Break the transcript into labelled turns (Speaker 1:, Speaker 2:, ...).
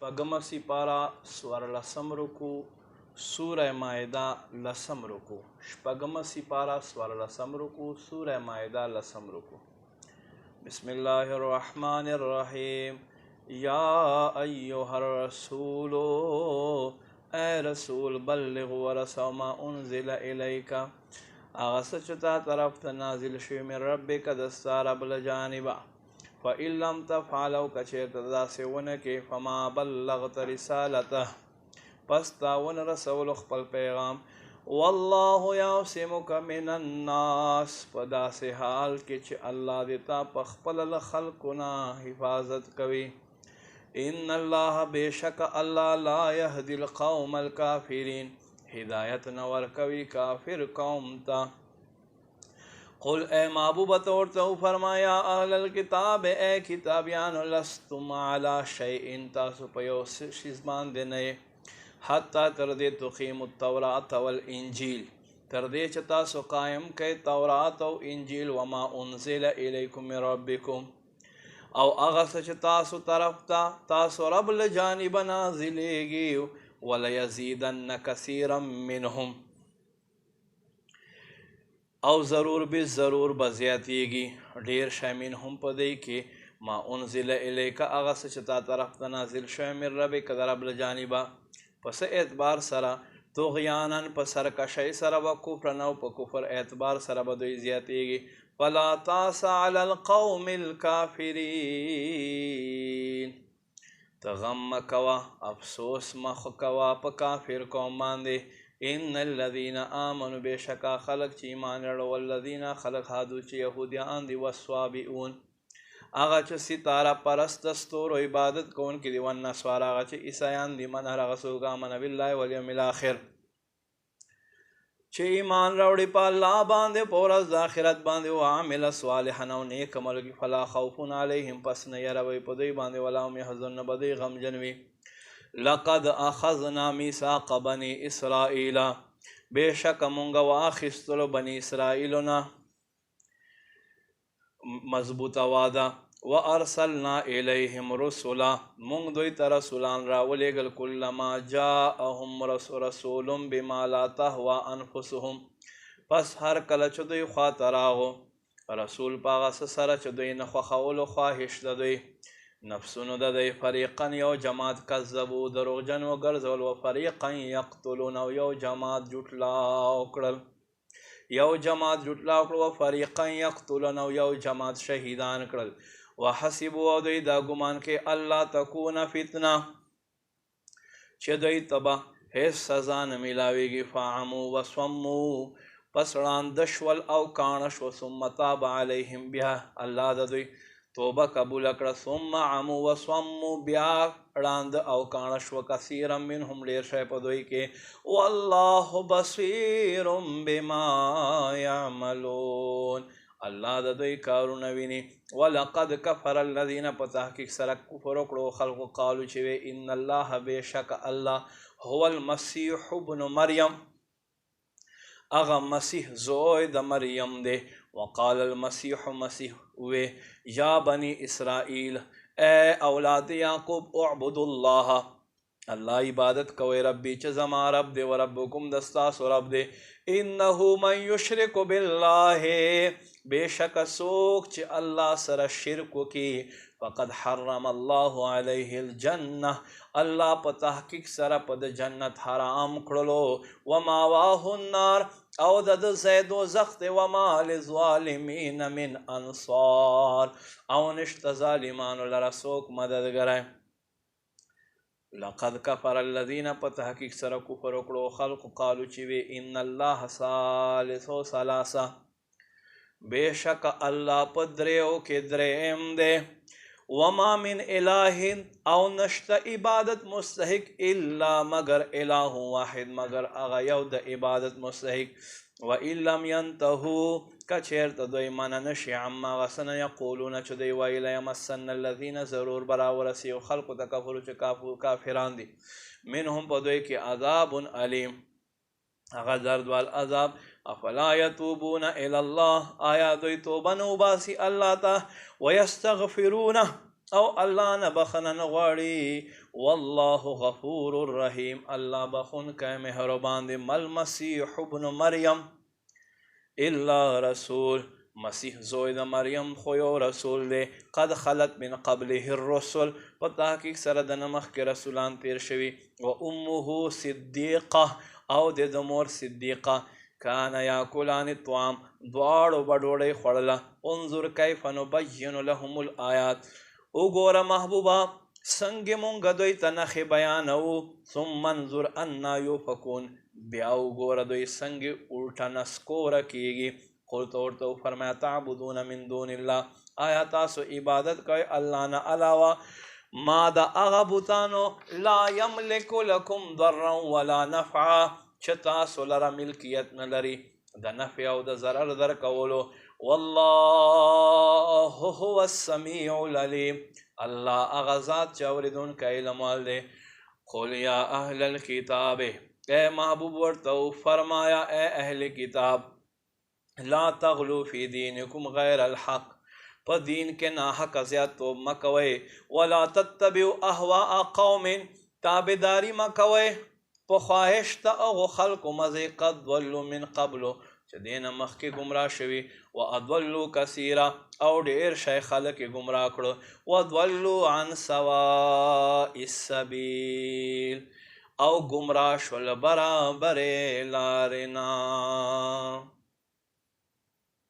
Speaker 1: پگم سپارہ سور لسم رکو سورہ مائدہ لسم رکو شپگم سپارہ سور لسم رکو سورہ مائدہ لسم رکو بسم اللہ الرحمن الرحیم یا ایہا الرسول اے رسول بلغ ورسو ما انزل الیکا آغسچتا طرف نازل شوی من ربک دستا رب لجانبا فَإِن لَمْ تَفْعَلُوا كَچِرْتَ داسې ونه کې فَمَا بَلَّغْتَ رِسَالَتَهُ پس تا ونه رسولو خپل پیغام والله یعصمک من الناس په داسې حال کې چې الله دې تا په خپل له خلکو نه حفاظت کوي ان الله بېشک الله لا يهدي القوم الكافرین هدایت نه ورکوي کافر قوم ته قل اے محبوب طورتو فرمایا اہل الکتاب اے کتابیان لستم علی شیئن تاسو پیو شیزمان دے نئے حتی تردے تقیم التوراۃ والانجیل تردے چ تاسو قائم کئ تورات و انجیل وما انزل الیکم من ربکم او اغس چ تاسو طرف تاسو رب لجانب نازلېږي ولیزیدن کثیرا منهم او ضرور به ضرور بزیاتیږي ډیر شامین هم پدې کې ما انزل الیک هغه څه چې تا طرف ته نازل شوی من ربک د رب له جانبه پس اعتبار سره طغیانا په سرکشۍ سره و کفرن او په کفر اعتبار سره به دوی زیاتیږي فلا تاس علی القوم الکافرین تغم کوا افسوس مخ کوا په کافر قوم باندې ان الذين آمنوا بشکا خلق چې ایمان لرل والذین خلق هادو چې يهوديان دي والصابئون هغه چې ستاره پرست ستورو عبادت کوونکي دي والنصارى هغه چې عیسایان دي من هغه څوک آمن بالله والیوم الاخر چې ایمان راوړي په الله باندې په ورځ د آخرت باندې او عامل صالحا او نیک عمل کوي فلا خوف علیهم پس نه یروي په دوی باندې ولا هم يحزن بدوی غمجن وي لقد اخذنا میثاق بنی اسرائیل بیشک مونږ واخیستلو بنی اسرائیلنا مضبوطه وعده وارسلنا الیهم رسلا مونږ دوی ته رسولان راولېږل کلما جاءهم رسول بما لا تهوى انفسهم پس هر کله چې دوی خواته راغو رسول په هغه څه سره چې دوی نه خوښولو خواهش د دوی نفسونو د دوی فریقا یو جماعت کذبو دروغجن وګرځول و فریقا یقتلون او یو جماعت جوټلاو کړل و فریقا یقتلون او یو جماعت شهیدان کړل وحسبوا او دوی دا ګمان کې الله تکون فتنه چې دوی تبا هیڅ سزا نه میلاویږي فعموا وصموا پس ړانده شول او کاڼه شو ثم تاب علیهم بیا الله د دوی توبه قبول کړه ثم عموا وصموا بیا ړانده او کاڼه شو کثیرا منهم ډېر شی په دوی کې والله بصیر بما یعملون الله د دوی کارونه ویني ولقد کفر الذین په تحقیق سره کفر وکړو خلقو قالو چې ان الله بېشک الله هو المسیح ابن مریم اغا مسیح زوی د مریم دی وقال المسیح مسیح وی یا بنی اسرائیل اے اولاد یعقوب اعبدوا الله الله عبادت کوي ربي چې زما رب دی و ربکم دستاسو رب دی انه من یشرک بالله بشک سوک چې الله سره شرک وکي فقد حرم الله علیه الجنه الله په تحقیق سره په د جنت حرام کړلو وماواه النار او د زید دوزخ دی وما للظالمین من انصار او نشته ظالمانو لره څوک مددګری لقد کفر الذین په تحقیق سره کفر وکړو خلق قالو چې وی ان الله ثالث ثلاثه بېشک الله په دریو کې دریم دی وما من اله او نشته عبادت مستحق الا مگر اله واحد مگر هغه یو د عبادت مستحق و ان لم ينتهوا کچیرته دوی منع نشي عما غسنه یقولون چې دوی وایي لیمسن الذین ضرور براورسي او خلقو ته کفرو چې کافران دي منهم په دوی کې عذاب علیم هغه دردوال عذاب افلا یتوبون الی الله آیا دوی توبه نه وباسي الله ته ویستغفرونه او الله نه بخنه نه غواړي والله غفور الرحیم الله بخونکی مهربان دی مل مسیح ابن مریم الا رسول مسیح زوی د مریم خو یو رسول دی قد خلت من قبله الرسل په تحقیق سره د نه مخکې رسولان تیر شوي و امه صدیقه او د ده مور صدیقه کان یاکلان الطعام دواړو به ډوډۍ خوړله انظر کیف نبین لهم الآیات وګوره محبوبه څنګه مونږ دوی ته نښې بیانوو ثم انظر انا یوفکون بیا وګوره دوی څنګه الټه نسکوره کیږي قلت ورته فرمایا تعبدون من دون الله آیا تاسو عبادت کوئ الله نه علاوه ما د هغه بوتانو لا یملک لکم ضرا ولا نفعا چې تاسو لره ملکیت نه لري د نفع او د ضرر درکولو والله هو السمیع العلیم الله هغه ذات چې اورېدونکی علم وال دی قل یا اهل الکتاب اے محبوب ورته فرمایا اے اهل کتاب لا تغلو فی دینکم غیر الحق په دین کې ناحق زیاتوب مه کوئ ولا تتبعوا اهواء قوم تابعداري مه کوئ په خواهش د هغو خلکو مزې قد ضلوا من قبلو چې دې نه مخکې ګمراه شوي واضلوا کثیرا او ډېر شی خلک یې ګمراه کړو وضلوا عن سواء السبیل او ګمراه شول برابرې لارې نه